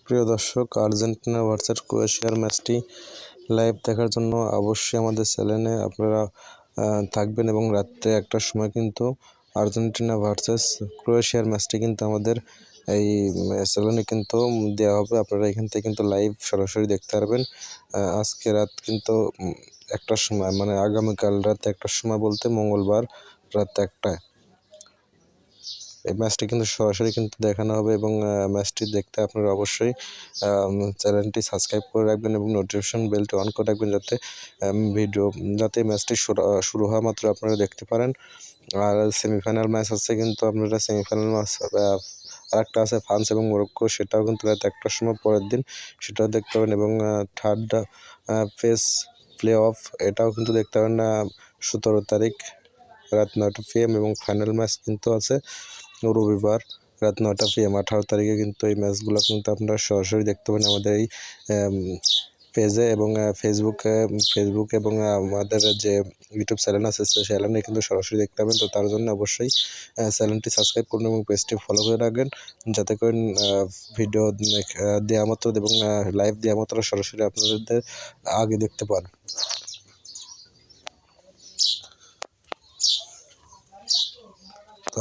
প্রিয় দর্শক, Argentina versus ক্রোয়েশিয়ার ম্যাচটি লাইভ দেখার জন্য অবশ্যই আমাদের চ্যানেলে আপনারা থাকবেন এবং রাত্রে 1টার সময় কিন্তু আর্জেন্টিনা ভার্সেস ক্রোয়েশিয়ার ম্যাচটি কিন্তু আমাদের এই চ্যানেলে কিন্তু দেওয়া হবে। আপনারা এখান থেকে কিন্তু লাইভ সরাসরি দেখতে পারবেন। আজকে রাত কিন্তু 1টার সময়, মানে আগামীকাল রাত 1টার সময় বলতে মঙ্গলবার রাত 1টায় এই ম্যাচটি কিন্তু সরাসরি কিন্তু দেখানো হবে এবং ম্যাচটি দেখতে আপনারা অবশ্যই চ্যানেলটি সাবস্ক্রাইব করে রাখবেন এবং নোটিফিকেশন বেলটি অন করে রাখবেন, যাতে ম্যাচটি শুরু হওয়া মাত্র আপনারা দেখতে পারেন। আর সেমিফাইনাল ম্যাচ আছে, কিন্তু আপনারা সেমিফাইনাল ম্যাচ আরেকটা আছে ফ্রান্স এবং মরক্কো, সেটাও কিন্তু রাত 1টার সময় পরের দিন সেটাও দেখতে পাবেন। এবং থার্ড ফেজ প্লে অফ এটাও কিন্তু দেখতে পাবেন 17 তারিখ রাত 9টা PM এবং ফাইনাল ম্যাচ কিন্তু আছে রবিবার রাত 9টা PM 18 তারিখে। কিন্তু এই ম্যাচগুলো কিন্তু আপনারা সরাসরি দেখতে পাবেন আমাদের এই পেজে এবং ফেসবুক এবং আমাদের যে ইউটিউব চ্যানেল আছে সেই চ্যানেলে কিন্তু সরাসরি দেখতে পাবেন। তো তার জন্য অবশ্যই চ্যানেলটি সাবস্ক্রাইব করুন এবং পেজটি ফলো করে রাখবেন, যাতে করে ভিডিও দেওয়া মাত্র এবং লাইভ দেওয়া মাত্র সরাসরি আপনাদের আগে দেখতে পান।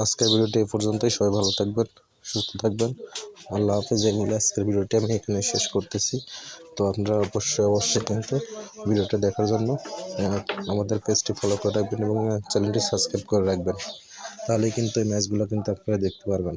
আজকের ভিডিওটি এই পর্যন্তই। সবাই ভালো থাকবেন, সুস্থ থাকবেন। আল্লাহ হাফেজ। এই বলে আজকের ভিডিওটি আমি এখানে শেষ করতেছি। তো আপনারা অবশ্যই কিন্তু ভিডিওটা দেখার জন্য আমাদের পেজটি ফলো করে রাখবেন এবং চ্যানেলটি সাবস্ক্রাইব করে রাখবেন, তাহলে কিন্তু এই ম্যাচগুলো কিন্তু আপনারা দেখতে পারবেন।